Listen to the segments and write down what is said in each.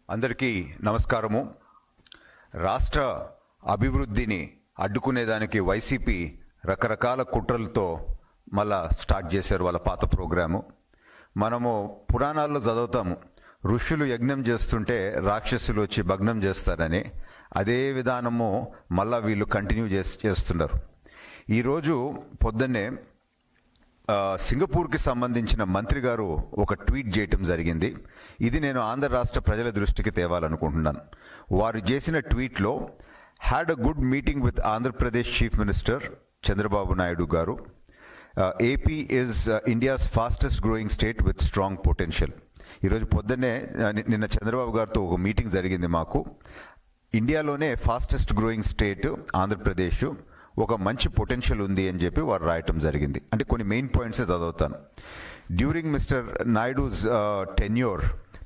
అందరికీ నమస్కారము. రాష్ట్ర అభివృద్ధిని అడ్డుకునేదానికి వైసీపీ రకరకాల కుట్రలతో మళ్ళా స్టార్ట్ చేశారు వాళ్ళ పాత ప్రోగ్రాము. మనము పురాణాల్లో చదువుతాము, ఋషులు యజ్ఞం చేస్తుంటే రాక్షసులు వచ్చి భగ్నం చేస్తారని. అదే విధానము మళ్ళా వీళ్ళు కంటిన్యూ చేస్తున్నారు. ఈరోజు పొద్దున్నే సింగపూర్కి సంబంధించిన మంత్రి గారు ఒక ట్వీట్ చేయటం జరిగింది. ఇది నేను ఆంధ్ర రాష్ట్ర ప్రజల దృష్టికి తేవాలనుకుంటున్నాను. వారు చేసిన ట్వీట్లో had a good meeting with Andhra Pradesh chief minister Chandrababu Naidu గారు. AP is India's fastest growing state with strong potential. ఈరోజు పొద్దున్నే నిన్న చంద్రబాబు గారితో ఒక మీటింగ్ జరిగింది మాకు. ఇండియాలోనే ఫాస్టెస్ట్ గ్రోయింగ్ స్టేట్ ఆంధ్రప్రదేశ్, ఒక మంచి పొటెన్షియల్ ఉంది అని చెప్పి వారు రాయటం జరిగింది. అంటే కొన్ని మెయిన్ పాయింట్స్ చదువుతాను. During mister Naidu's tenure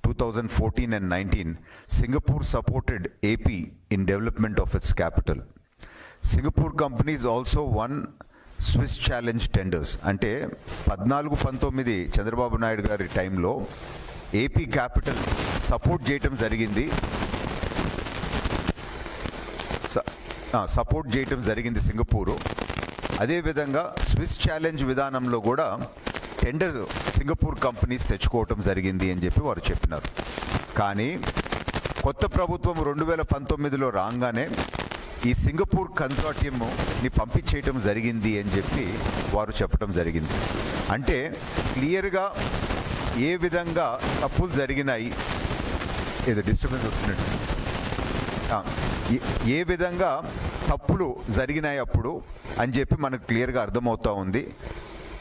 2014 and 19, Singapore supported AP in development of its capital. Singapore companies also won Swiss Challenge tenders. అంటే 14-19 చంద్రబాబు నాయుడు గారి టైంలో ఏపీ క్యాపిటల్ సపోర్ట్ చేయటం జరిగింది. సింగపూరు. అదేవిధంగా స్విస్ ఛాలెంజ్ విధానంలో కూడా టెండర్ సింగపూర్ కంపెనీస్ తెచ్చుకోవటం జరిగింది అని చెప్పి వారు చెప్పినారు. కానీ కొత్త ప్రభుత్వం 2019లో రాగానే ఈ సింగపూర్ కన్సార్టియంని పంపించేయటం జరిగింది అని చెప్పి వారు చెప్పడం జరిగింది. అంటే క్లియర్గా ఏ విధంగా తప్పులు జరిగినాయి, ఏదో డిస్టర్బెన్స్ వస్తున్నట్టు, ఏ విధంగా తప్పులు జరిగినాయి అప్పుడు అని చెప్పి మనకు క్లియర్గా అర్థమవుతూ ఉంది.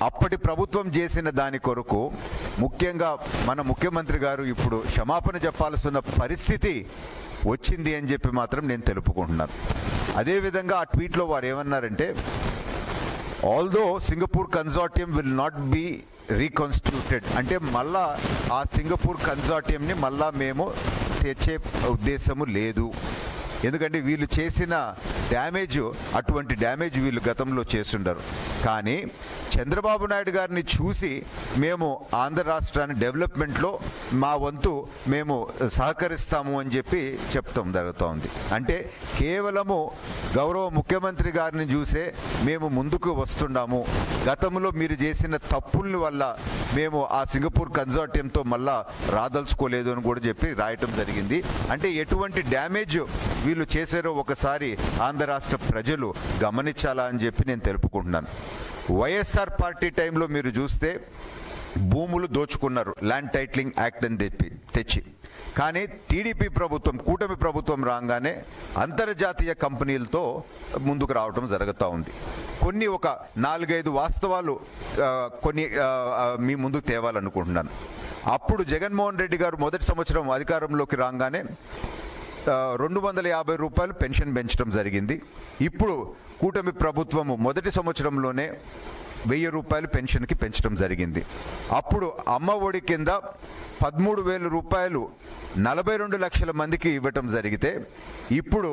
అప్పటి ప్రభుత్వం చేసిన దాని కొరకు ముఖ్యంగా మన ముఖ్యమంత్రి గారు ఇప్పుడు క్షమాపణ చెప్పాల్సిన పరిస్థితి వచ్చింది అని చెప్పి మాత్రం నేను తెలుపుకుంటున్నాను. అదేవిధంగా ఆ ట్వీట్లో వారు ఏమన్నారంటే, although Singapore consortium will not be reconstituted, అంటే మళ్ళా ఆ సింగపూర్ కన్సార్టియంని మళ్ళా మేము తెచ్చే ఉద్దేశము లేదు. ఎందుకంటే వీళ్ళు చేసిన డ్యామేజ్, అటువంటి డ్యామేజ్ వీళ్ళు గతంలో చేస్తుండరు. కానీ చంద్రబాబు నాయుడు గారిని చూసి మేము ఆంధ్ర రాష్ట్రాన్ని డెవలప్మెంట్లో మా వంతు మేము సహకరిస్తాము అని చెప్పి చెప్తాం జరుగుతూ ఉంది. అంటే కేవలము గౌరవ ముఖ్యమంత్రి గారిని చూసే మేము ముందుకు వస్తున్నాము, గతంలో మీరు చేసిన తప్పుల వల్ల మేము ఆ సింగపూర్ కన్సార్టియంతో మళ్ళా రాదలుచుకోలేదు అని కూడా చెప్పి రాయటం జరిగింది. అంటే ఎటువంటి డ్యామేజ్ వీళ్ళు చేశారో ఒకసారి ఆంధ్ర రాష్ట్ర ప్రజలు గమనించాలా అని చెప్పి నేను తెలుపుకుంటున్నాను. వైఎస్ఆర్ పార్టీ టైంలో మీరు చూస్తే భూములు దోచుకున్నారు, ల్యాండ్ టైటిలింగ్ యాక్ట్ అని తెచ్చి. కానీ టీడీపీ ప్రభుత్వం, కూటమి ప్రభుత్వం రాగానే అంతర్జాతీయ కంపెనీలతో ముందుకు రావడం జరుగుతూ ఉంది. కొన్ని ఒక 4-5 వాస్తవాలు కొన్ని మీ ముందుకు తేవాలనుకుంటున్నాను. అప్పుడు జగన్మోహన్ రెడ్డి గారు మొదటి సంవత్సరం అధికారంలోకి రాగానే 250 రూపాయలు పెన్షన్ పెంచడం జరిగింది. ఇప్పుడు కూటమి ప్రభుత్వము మొదటి సంవత్సరంలోనే 1000 రూపాయలు పెన్షన్కి పెంచడం జరిగింది. అప్పుడు అమ్మ ఒడి కింద 13,000 రూపాయలు 42 లక్షల మందికి ఇవ్వటం జరిగితే ఇప్పుడు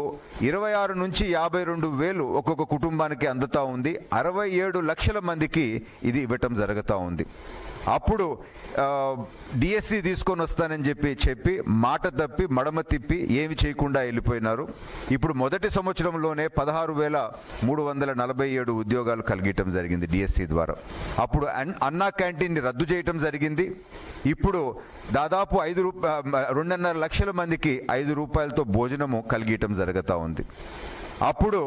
26 నుంచి 52,000 ఒక్కొక్క కుటుంబానికి అందుతూ ఉంది. 67 లక్షల మందికి ఇది ఇవ్వటం జరుగుతూ ఉంది. అప్పుడు డిఎస్సి తీసుకొని వస్తానని చెప్పి మాట తప్పి మడమ తిప్పి ఏమి చేయకుండా వెళ్ళిపోయినారు. ఇప్పుడు మొదటి సంవత్సరంలోనే 16,347 ఉద్యోగాలు కలిగటం జరిగింది డిఎస్సి ద్వారా. అప్పుడు అన్నా క్యాంటీన్ని రద్దు చేయటం జరిగింది. ఇప్పుడు దాదాపు 2.5 లక్షల మందికి 5 రూపాయలతో భోజనము కలిగటం జరుగుతూ ఉంది. అప్పుడు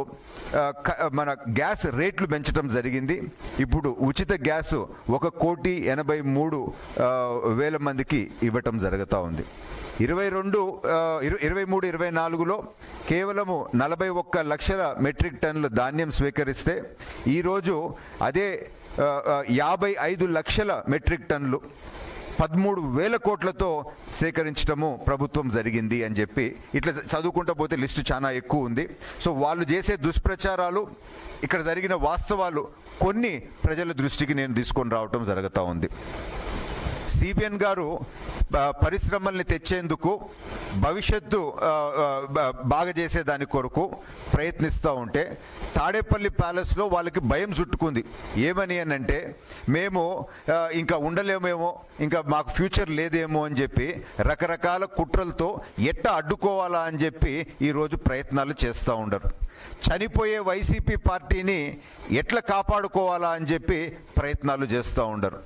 మన గ్యాస్ రేట్లు పెంచడం జరిగింది. ఇప్పుడు ఉచిత గ్యాస్ 1,83,00,000 మందికి ఇవ్వటం జరుగుతూ ఉంది. 23-24లో కేవలము 41 లక్షల మెట్రిక్ టన్నుల ధాన్యం స్వీకరిస్తే ఈరోజు అదే 55 లక్షల మెట్రిక్ టన్నులు 13,000 కోట్లతో సేకరించడము ప్రభుత్వం జరిగింది అని చెప్పి ఇట్లా చదువుకుంటూ పోతే లిస్టు చాలా ఎక్కువ ఉంది. సో వాళ్ళు చేసే దుష్ప్రచారాలు, ఇక్కడ జరిగిన వాస్తవాలు కొన్ని ప్రజల దృష్టికి నేను తీసుకొని రావటం జరుగుతూ ఉంది. సిబిఎన్ గారు పరిశ్రమల్ని తెచ్చేందుకు భవిష్యత్తు బాగా చేసేదాని కొరకు ప్రయత్నిస్తూ ఉంటే తాడేపల్లి ప్యాలెస్లో వాళ్ళకి భయం చుట్టుకుంది. ఏమని అని అంటే, మేము ఇంకా ఉండలేమేమో, ఇంకా మాకు ఫ్యూచర్ లేదేమో అని చెప్పి రకరకాల కుట్రలతో ఎట్ట అడ్డుకోవాలా అని చెప్పి ఈరోజు ప్రయత్నాలు చేస్తూ ఉండరు. చనిపోయే వైసీపీ పార్టీని ఎట్లా కాపాడుకోవాలా అని చెప్పి ప్రయత్నాలు చేస్తూ ఉండరు.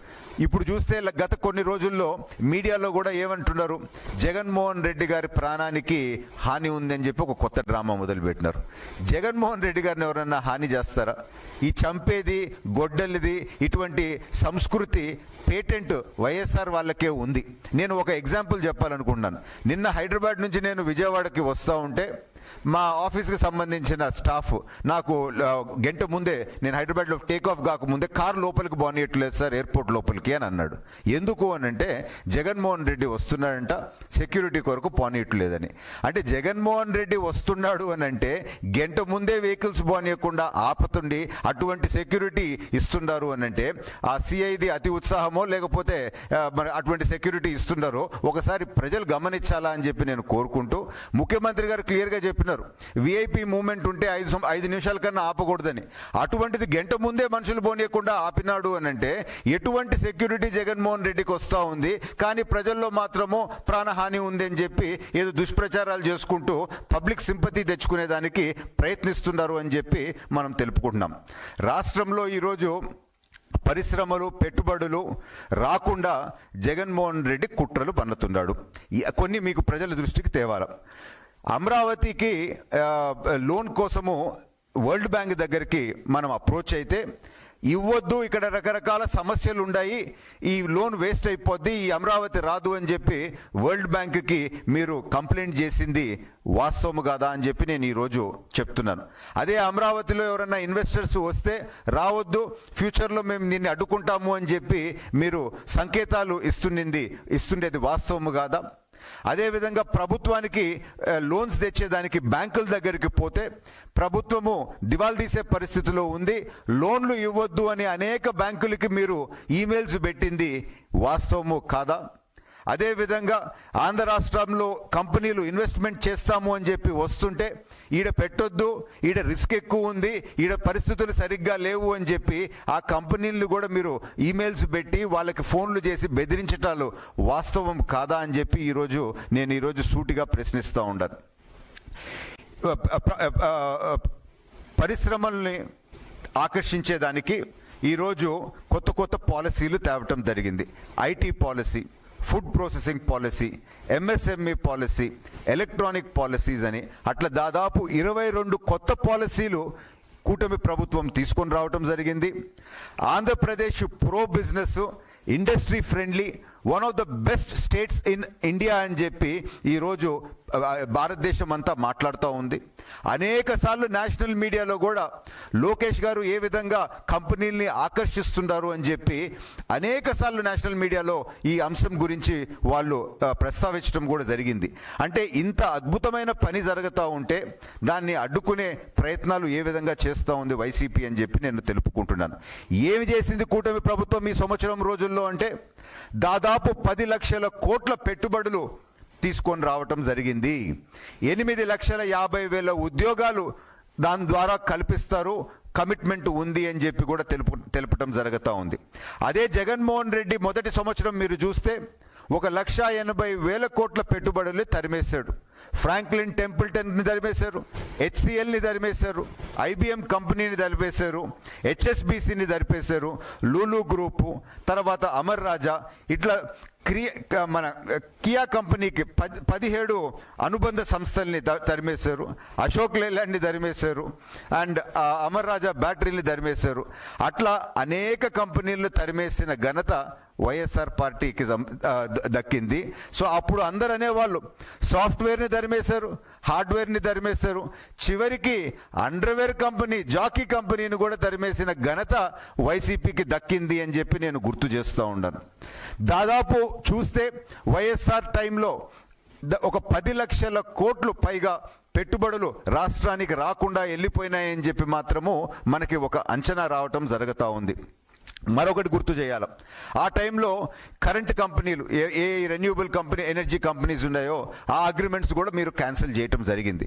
ఇప్పుడు చూస్తే గత కొన్ని రోజుల్లో మీడియాలో కూడా ఏమంటున్నారు, జగన్మోహన్ రెడ్డి గారి ప్రాణానికి హాని ఉందని చెప్పి ఒక కొత్త డ్రామా మొదలుపెట్టినారు. జగన్మోహన్ రెడ్డి గారిని ఎవరన్నా హాని చేస్తారా? ఈ చంపేది, గొడ్డలిది ఇటువంటి సంస్కృతి పేటెంట్ వైఎస్ఆర్ వాళ్ళకే ఉంది. నేను ఒక ఎగ్జాంపుల్ చెప్పాలనుకుంటున్నాను. నిన్న హైదరాబాద్ నుంచి నేను విజయవాడకి వస్తూ ఉంటే మా ఆఫీస్కి సంబంధించిన స్టాఫ్ నాకు గంట ముందే, నేను హైదరాబాద్లో టేక్ ఆఫ్ కాకముందే, కారు లోపలికి పోనీయట్లేదు సార్ ఎయిర్పోర్ట్ లోపలికి అని అన్నాడు. ఎందుకు అని అంటే, జగన్మోహన్ రెడ్డి వస్తున్నాడంట, సెక్యూరిటీ కొరకు పోనీయట్లేదని. అంటే జగన్మోహన్ రెడ్డి వస్తున్నాడు అని అంటే గంట ముందే వెహికల్స్ పోనీయకుండా ఆపుతుండి అటువంటి సెక్యూరిటీ ఇస్తున్నారు అని అంటే ఆ సిఐది అతి ఉత్సాహమో లేకపోతే మరి అటువంటి సెక్యూరిటీ ఇస్తున్నారో ఒకసారి ప్రజలు గమనించాలా అని చెప్పి నేను కోరుకుంటూ, ముఖ్యమంత్రి గారు క్లియర్గా చెప్పినారు, విఐపి మూమెంట్ ఉంటే 5 నిమిషాల కన్నా ఆపకూడదని. అటువంటిది గంట ముందే మనుషులు పోనీయకుండా ఆపినాడు అని అంటే ఎటువంటి సెక్యూరిటీ జగన్మోహన్ రెడ్డికి వస్తూ ఉంది, కానీ ప్రజల్లో మాత్రము ప్రాణహాని ఉంది అని చెప్పి ఏదో దుష్ప్రచారాలు చేసుకుంటూ పబ్లిక్ సింపతి తెచ్చుకునేదానికి ప్రయత్నిస్తున్నారు అని చెప్పి మనం తెలుపుకుంటున్నాం. రాష్ట్రంలో ఈరోజు పరిశ్రమలు, పెట్టుబడులు రాకుండా జగన్మోహన్ రెడ్డి కుట్రలు పన్నుతున్నాడు. కొన్ని మీకు ప్రజల దృష్టికి తేవాలి. అమరావతికి లోన్ కోసము వరల్డ్ బ్యాంక్ దగ్గరికి మనం అప్రోచ్ అయితే ఇవ్వద్దు, ఇక్కడ రకరకాల సమస్యలు ఉన్నాయి, ఈ లోన్ వేస్ట్ అయిపోద్ది, ఈ అమరావతి రాదు అని చెప్పి వరల్డ్ బ్యాంక్కి మీరు కంప్లైంట్ చేసింది వాస్తవము కాదా అని చెప్పి నేను ఈరోజు చెప్తున్నాను. అదే అమరావతిలో ఎవరైనా ఇన్వెస్టర్స్ వస్తే రావద్దు, ఫ్యూచర్లో మేము దీన్ని అడ్డుకుంటాము అని చెప్పి మీరు సంకేతాలు ఇస్తుండేది వాస్తవము కాదా? అదేవిధంగా ప్రభుత్వానికి లోన్స్ తెచ్చేదానికి బ్యాంకుల దగ్గరికి పోతే ప్రభుత్వము దివాలా తీసే పరిస్థితిలో ఉంది, లోన్లు ఇవ్వద్దు అని అనేక బ్యాంకులకి మీరు ఈమెయిల్స్ పెట్టింది వాస్తవము కాదా? అదేవిధంగా ఆంధ్ర రాష్ట్రంలో కంపెనీలు ఇన్వెస్ట్మెంట్ చేస్తాము అని చెప్పి వస్తుంటే ఈడ పెట్టొద్దు, ఈడ రిస్క్ ఎక్కువ ఉంది, ఈడ పరిస్థితులు సరిగ్గా లేవు అని చెప్పి ఆ కంపెనీలను కూడా మీరు ఈమెయిల్స్ పెట్టి వాళ్ళకి ఫోన్లు చేసి బెదిరించటాలు వాస్తవం కాదా అని చెప్పి నేను ఈరోజు సూటిగా ప్రశ్నిస్తూ ఉన్నాను. పరిశ్రమల్ని ఆకర్షించేదానికి ఈరోజు కొత్త పాలసీలు తేవటం జరిగింది. IT policy, food processing policy, MSME policy, electronic policies అని అట్లా దాదాపు 22 కొత్త పాలసీలు కూటమి ప్రభుత్వం తీసుకొని రావటం జరిగింది. Andhra Pradesh pro business, industry friendly, one of the best states in India అని చెప్పి ఈరోజు భారతదేశం అంతా మాట్లాడుతూ ఉంది. అనేక సార్లు నేషనల్ మీడియాలో కూడా లోకేష్ గారు ఏ విధంగా కంపెనీల్ని ఆకర్షిస్తున్నారు అని చెప్పి అనేక సార్లు నేషనల్ మీడియాలో ఈ అంశం గురించి వాళ్ళు ప్రస్తావించడం కూడా జరిగింది. అంటే ఇంత అద్భుతమైన పని జరుగుతూ ఉంటే దాన్ని అడ్డుకునే ప్రయత్నాలు ఏ విధంగా చేస్తూ ఉంది వైసీపీ అని చెప్పి నేను తెలుపుకుంటున్నాను. ఏమి చేసింది కూటమి ప్రభుత్వం ఈ సంవత్సరం రోజుల్లో అంటే దాదాపు 10 లక్షల కోట్ల పెట్టుబడులు తీసుకొని రావటం జరిగింది. 8,50,000 ఉద్యోగాలు దాని ద్వారా కల్పిస్తారు, కమిట్మెంట్ ఉంది అని చెప్పి కూడా తెలుపటం జరుగుతూ ఉంది. అదే జగన్మోహన్ రెడ్డి మొదటి సంవత్సరం మీరు చూస్తే 1,80,000 కోట్ల పెట్టుబడుల్ని తరిమేశాడు. ఫ్రాంక్లిన్ టెంపుల్టన్ని తరిమేశారు, హెచ్సిఎల్ని తరిమేశారు, ఐబిఎం కంపెనీని తరిమేశారు, హెచ్ఎస్బిసిని తరిపేశారు, లూలు గ్రూపు, తర్వాత అమర్ రాజా, ఇట్లా మన కియా కంపెనీకి 17 అనుబంధ సంస్థల్ని తరిమేశారు, అశోక్ లేలాండ్ని తరిమేశారు, అండ్ అమర్ రాజా బ్యాటరీని తరిమేశారు. అట్లా అనేక కంపెనీలను తరిమేసిన ఘనత వైఎస్ఆర్ పార్టీకి దక్కింది. సో అప్పుడు అందరు అనేవాళ్ళు సాఫ్ట్వేర్ని తరిమేశారు, హార్డ్వేర్ని తరిమేశారు, చివరికి అండర్వేర్ కంపెనీ, జాకీ కంపెనీని కూడా తరిమేసిన ఘనత వైసీపీకి దక్కింది అని చెప్పి నేను గుర్తు చేస్తూ ఉన్నాను. దాదాపు చూస్తే వైఎస్ఆర్ టైంలో ఒక 10 లక్షల కోట్లు పైగా పెట్టుబడులు రాష్ట్రానికి రాకుండా వెళ్ళిపోయినాయని చెప్పి మాత్రము మనకి ఒక అంచనా రావటం జరుగుతూ ఉంది. మరొకటి గుర్తు చేయాలి, ఆ టైంలో కరెంట్ కంపెనీలు ఏ రెన్యూబుల్ కంపెనీ ఎనర్జీ కంపెనీస్ ఉన్నాయో ఆ అగ్రిమెంట్స్ కూడా మీరు క్యాన్సిల్ చేయటం జరిగింది.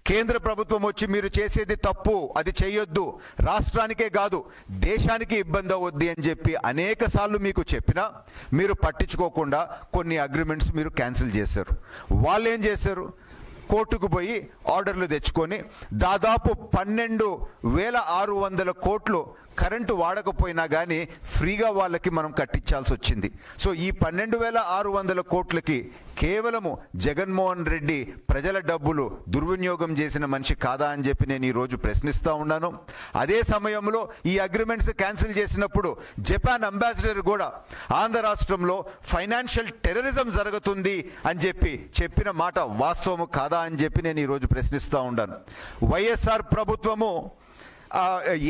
కేంద్ర ప్రభుత్వం వచ్చి మీరు చేసేది తప్పు, అది చేయొద్దు, రాష్ట్రానికే కాదు దేశానికి ఇబ్బంది అవుద్ది అని చెప్పి అనేక సార్లు మీకు చెప్పినా మీరు పట్టించుకోకుండా కొన్ని అగ్రిమెంట్స్ మీరు క్యాన్సిల్ చేశారు. వాళ్ళు ఏం చేశారు, కోర్టుకు పోయి ఆర్డర్లు తెచ్చుకొని దాదాపు 12,600 కోట్లు కరెంటు వాడకపోయినా కానీ ఫ్రీగా వాళ్ళకి మనం కట్టించాల్సి వచ్చింది. సో ఈ 12,600 కోట్లకి కేవలము జగన్మోహన్ రెడ్డి ప్రజల డబ్బులు దుర్వినియోగం చేసిన మనిషి కాదా అని చెప్పి నేను ఈరోజు ప్రశ్నిస్తూ ఉన్నాను. అదే సమయంలో ఈ అగ్రిమెంట్స్ క్యాన్సిల్ చేసినప్పుడు జపాన్ అంబాసిడర్ కూడా ఆంధ్ర రాష్ట్రంలో ఫైనాన్షియల్ టెర్రరిజం జరుగుతుంది అని చెప్పి చెప్పిన మాట వాస్తవము కాదా అని చెప్పి నేను ఈరోజు ప్రశ్నిస్తూ ఉన్నాను. వైఎస్ఆర్ ప్రభుత్వము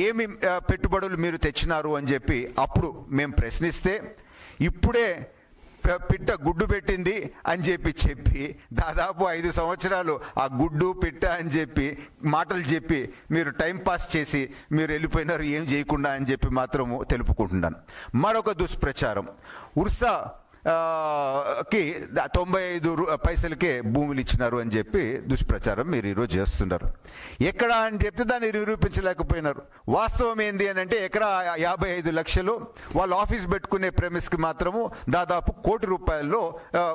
ఏమి పెట్టుబడులు మీరు తెచ్చినారు అని చెప్పి అప్పుడు మేము ప్రశ్నిస్తే ఇప్పుడే పిట్ట గుడ్డు పెట్టింది అని చెప్పి దాదాపు 5 సంవత్సరాలు ఆ గుడ్డు పిట్ట అని చెప్పి మాటలు చెప్పి మీరు టైంపాస్ చేసి మీరు వెళ్ళిపోయినారు ఏం చేయకుండా అని చెప్పి మాత్రము తెలుపుకుంటున్నాను. మరొక దుష్ప్రచారం, ఉర్సా కి 95 పైసలకే భూములు ఇచ్చినారు అని చెప్పి దుష్ప్రచారం మీరు ఈరోజు చేస్తున్నారు. ఎక్కడ అని చెప్తే దాన్ని నిరూపించలేకపోయినారు. వాస్తవం ఏంది అని అంటే ఎకరా 55 లక్షలు వాళ్ళు ఆఫీస్ పెట్టుకునే ప్రెమిస్కి మాత్రము దాదాపు ₹1,00,00,000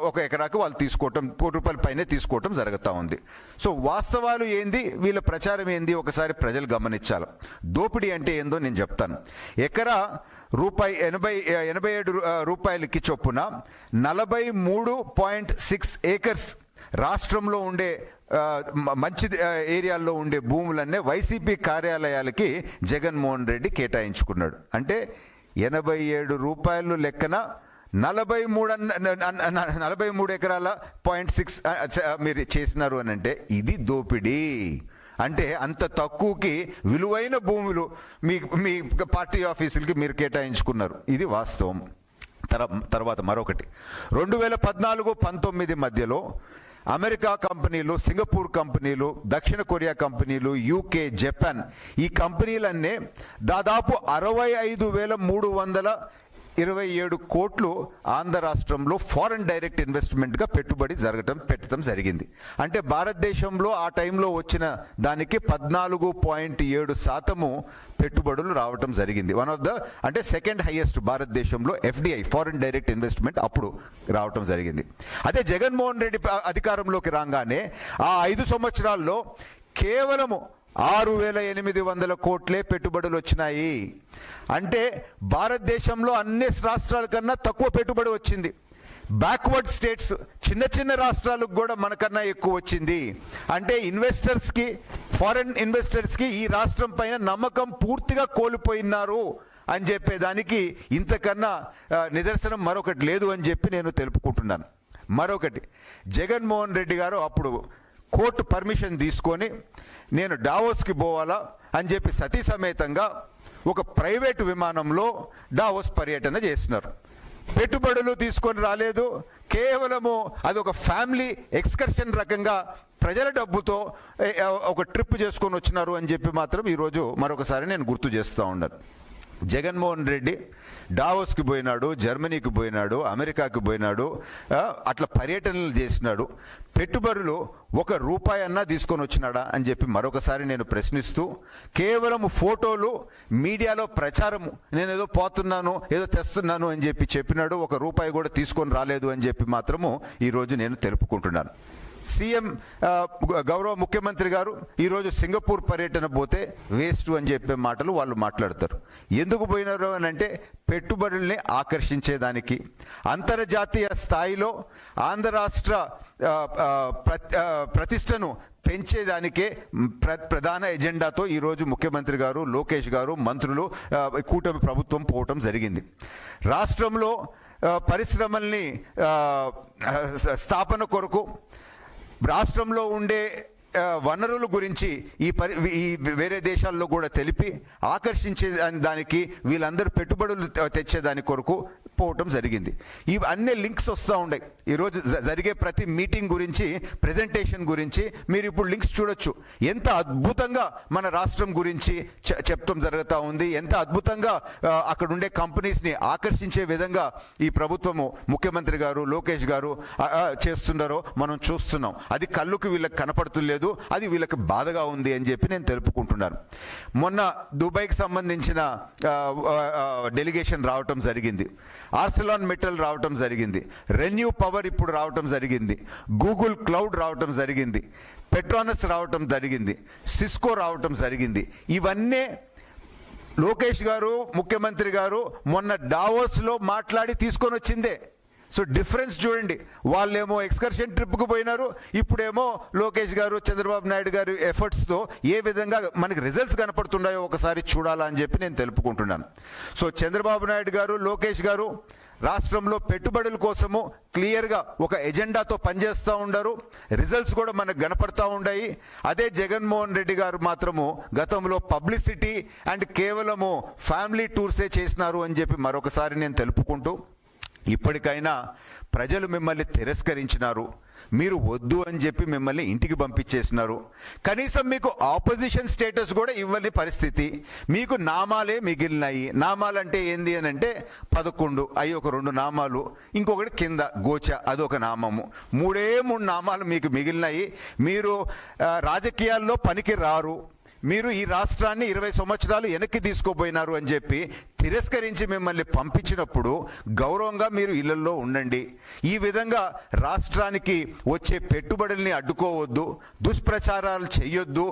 ఒక ఎకరాకి వాళ్ళు తీసుకోవటం, ₹1,00,00,000 పైనే తీసుకోవటం జరుగుతూ ఉంది. సో వాస్తవాలు ఏంది, వీళ్ళ ప్రచారం ఏంది ఒకసారి ప్రజలు గమనించాలి. దోపిడీ అంటే ఏందో నేను చెప్తాను. ఎకరా ₹87 చొప్పున 43.6 ఏకర్స్ రాష్ట్రంలో ఉండే మంచి ఏరియాల్లో ఉండే భూములన్నీ వైసీపీ కార్యాలయాలకి జగన్మోహన్ రెడ్డి కేటాయించుకున్నాడు. అంటే ₹87 లెక్కన 43 ఎకరాల 0.6 మీరు చేసినారు అని అంటే ఇది దోపిడీ. అంటే అంత తక్కువకి విలువైన భూములు మీ పార్టీ ఆఫీసులకి మీరు కేటాయించుకున్నారు, ఇది వాస్తవం. తర్వాత మరొకటి, 2014-19 మధ్యలో అమెరికా కంపెనీలు, సింగపూర్ కంపెనీలు, దక్షిణ కొరియా కంపెనీలు, యూకే, జపాన్ ఈ కంపెనీలన్నీ దాదాపు 65,327 కోట్లు ఆంధ్ర రాష్ట్రంలో ఫారెన్ డైరెక్ట్ ఇన్వెస్ట్మెంట్గా పెట్టడం జరిగింది. అంటే భారతదేశంలో ఆ టైంలో వచ్చిన దానికి 14.7% పెట్టుబడులు రావటం జరిగింది. అంటే సెకండ్ హైయెస్ట్ భారతదేశంలో FDI ఫారెన్ డైరెక్ట్ ఇన్వెస్ట్మెంట్ అప్పుడు రావటం జరిగింది. అదే జగన్మోహన్ రెడ్డి అధికారంలోకి రాగానే ఆ 5 సంవత్సరాల్లో కేవలము 6,800 కోట్లే పెట్టుబడులు వచ్చినాయి. అంటే భారతదేశంలో అన్ని రాష్ట్రాల కన్నా తక్కువ పెట్టుబడి వచ్చింది. బ్యాక్వర్డ్ స్టేట్స్ చిన్న చిన్న రాష్ట్రాలకు కూడా మనకన్నా ఎక్కువ వచ్చింది. అంటే ఇన్వెస్టర్స్కి, ఫారెన్ ఇన్వెస్టర్స్కి ఈ రాష్ట్రం పైన నమ్మకం పూర్తిగా కోల్పోయినారు అని చెప్పేదానికి ఇంతకన్నా నిదర్శనం మరొకటి లేదు అని చెప్పి నేను తెలుపుకుంటున్నాను. మరొకటి, జగన్మోహన్ రెడ్డి గారు అప్పుడు కోర్టు పర్మిషన్ తీసుకొని నేను డావోస్కి పోవాలా అని చెప్పి సతీ సమేతంగా ఒక ప్రైవేటు విమానంలో డావోస్ పర్యటన చేసినారు. పెట్టుబడులు తీసుకొని రాలేదు, కేవలము అదొక ఫ్యామిలీ ఎక్స్కర్షన్ రకంగా ప్రజల డబ్బుతో ఒక ట్రిప్ చేసుకొని వచ్చినారు అని చెప్పి మాత్రం ఈరోజు మరొకసారి నేను గుర్తు చేస్తూ ఉన్నాను. జగన్మోహన్ రెడ్డి డావోస్కి పోయినాడు, జర్మనీకి పోయినాడు, అమెరికాకి పోయినాడు, అట్లా పర్యటనలు చేసినాడు. పెట్టుబడులు ₹1 అన్నా తీసుకొని వచ్చినాడా అని చెప్పి మరొకసారి నేను ప్రశ్నిస్తూ, కేవలం ఫోటోలు, మీడియాలో ప్రచారము, నేను ఏదో పోతున్నాను, ఏదో తెస్తున్నాను అని చెప్పి చెప్పినాడు, ₹1 కూడా తీసుకొని రాలేదు అని చెప్పి మాత్రము ఈరోజు నేను తెలుపుకుంటున్నాను. సీఎం గౌరవ ముఖ్యమంత్రి గారు ఈరోజు సింగపూర్ పర్యటన పోతే వేస్ట్ అని చెప్పే మాటలు వాళ్ళు మాట్లాడతారు. ఎందుకు పోయినారు అని అంటే పెట్టుబడుల్ని ఆకర్షించేదానికి, అంతర్జాతీయ స్థాయిలో ఆంధ్ర రాష్ట్ర ప్రతిష్టను పెంచేదానికే ప్రధాన ఎజెండాతో ఈరోజు ముఖ్యమంత్రి గారు, లోకేష్ గారు, మంత్రులు, కూటమి ప్రభుత్వం పోవటం జరిగింది. రాష్ట్రంలో పరిశ్రమల్ని స్థాపన కొరకు, రాష్ట్రంలో ఉండే వనరుల గురించి ఈ వేరే దేశాల్లో కూడా తెలిపి ఆకర్షించే దానికి, వీళ్ళందరూ పెట్టుబడులు తెచ్చేదాని కొరకు పోవటం జరిగింది. ఇవి అన్ని లింక్స్ వస్తూ ఉన్నాయి. ఈరోజు జరిగే ప్రతి మీటింగ్ గురించి, ప్రెజెంటేషన్ గురించి మీరు ఇప్పుడు లింక్స్ చూడొచ్చు. ఎంత అద్భుతంగా మన రాష్ట్రం గురించి చెప్పడం జరుగుతూ ఉంది, ఎంత అద్భుతంగా అక్కడ ఉండే కంపెనీస్ని ఆకర్షించే విధంగా ఈ ప్రభుత్వము, ముఖ్యమంత్రి గారు, లోకేష్ గారు చేస్తున్నారో మనం చూస్తున్నాం. అది కళ్ళుకి వీళ్ళకి కనపడుతులేదు, అది వీళ్ళకి బాధగా ఉంది అని చెప్పి నేను తెలుపుకుంటున్నాను. మొన్న దుబాయ్కి సంబంధించిన డెలిగేషన్ రావటం జరిగింది, ఆర్సెలాన్ మెటల్ రావటం జరిగింది, రెన్యూ పవర్ ఇప్పుడు రావటం జరిగింది, గూగుల్ క్లౌడ్ రావటం జరిగింది, పెట్రోనస్ రావటం జరిగింది, సిస్కో రావటం జరిగింది. ఇవన్నీ లోకేష్ గారు, ముఖ్యమంత్రి గారు మొన్న డావోస్లో మాట్లాడి తీసుకొని వచ్చిందే. సో డిఫరెన్స్ చూడండి. వాళ్ళేమో ఎక్స్కర్షన్ ట్రిప్కి పోయినారు, ఇప్పుడేమో లోకేష్ గారు, చంద్రబాబు నాయుడు గారు ఎఫర్ట్స్తో ఏ విధంగా మనకి రిజల్ట్స్ కనపడుతున్నాయో ఒకసారి చూడాలా అని చెప్పి నేను తెలుపుకుంటున్నాను. సో చంద్రబాబు నాయుడు గారు, లోకేష్ గారు రాష్ట్రంలో పెట్టుబడుల కోసము క్లియర్గా ఒక ఎజెండాతో పనిచేస్తూ ఉండారు. రిజల్ట్స్ కూడా మనకు కనపడతా ఉన్నాయి. అదే జగన్మోహన్ రెడ్డి గారు మాత్రము గతంలో పబ్లిసిటీ అండ్ కేవలము ఫ్యామిలీ టూర్సే చేసినారు అని చెప్పి మరొకసారి నేను తెలుపుకుంటూ, ఇప్పటికైనా ప్రజలు మిమ్మల్ని తిరస్కరించినారు, మీరు వద్దు అని చెప్పి మిమ్మల్ని ఇంటికి పంపించేసినారు. కనీసం మీకు ఆపోజిషన్ స్టేటస్ కూడా ఇవ్వని పరిస్థితి. మీకు నామాలే మిగిలినాయి. నామాలంటే ఏంది అని అంటే 11 అవి ఒక 2 నామాలు, ఇంకొకటి కింద గోచ అదొక నామము, 3 నామాలు మీకు మిగిలినాయి. మీరు రాజకీయాల్లో పనికి రారు, మీరు ఈ రాష్ట్రాన్ని 20 సంవత్సరాలు వెనక్కి తీసుకోపోయినారు అని చెప్పి తిరస్కరించి మిమ్మల్ని పంపించినప్పుడు గౌరవంగా మీరు ఇళ్లలో ఉండండి. ఈ విధంగా రాష్ట్రానికి వచ్చే పెట్టుబడుల్ని అడ్డుకోవద్దు, దుష్ప్రచారాలు చేయొద్దు,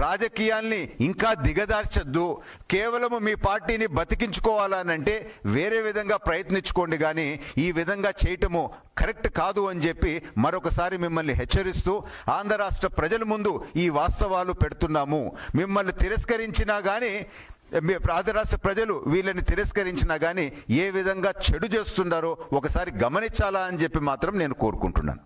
రాజకీయాల్ని ఇంకా దిగదార్చొద్దు. కేవలము మీ పార్టీని బతికించుకోవాలనంటే వేరే విధంగా ప్రయత్నించుకోండి, కానీ ఈ విధంగా చేయటము కరెక్ట్ కాదు అని చెప్పి మరొకసారి మిమ్మల్ని హెచ్చరిస్తూ ఆంధ్ర రాష్ట్ర ప్రజల ముందు ఈ వాస్తవాలు పెడుతున్నాము. మిమ్మల్ని తిరస్కరించినా కానీ, ఆంధ్ర రాష్ట్ర ప్రజలు వీళ్ళని తిరస్కరించినా కానీ ఏ విధంగా చెడు చేస్తున్నారో ఒకసారి గమనించాలా అని చెప్పి మాత్రం నేను కోరుకుంటున్నాను.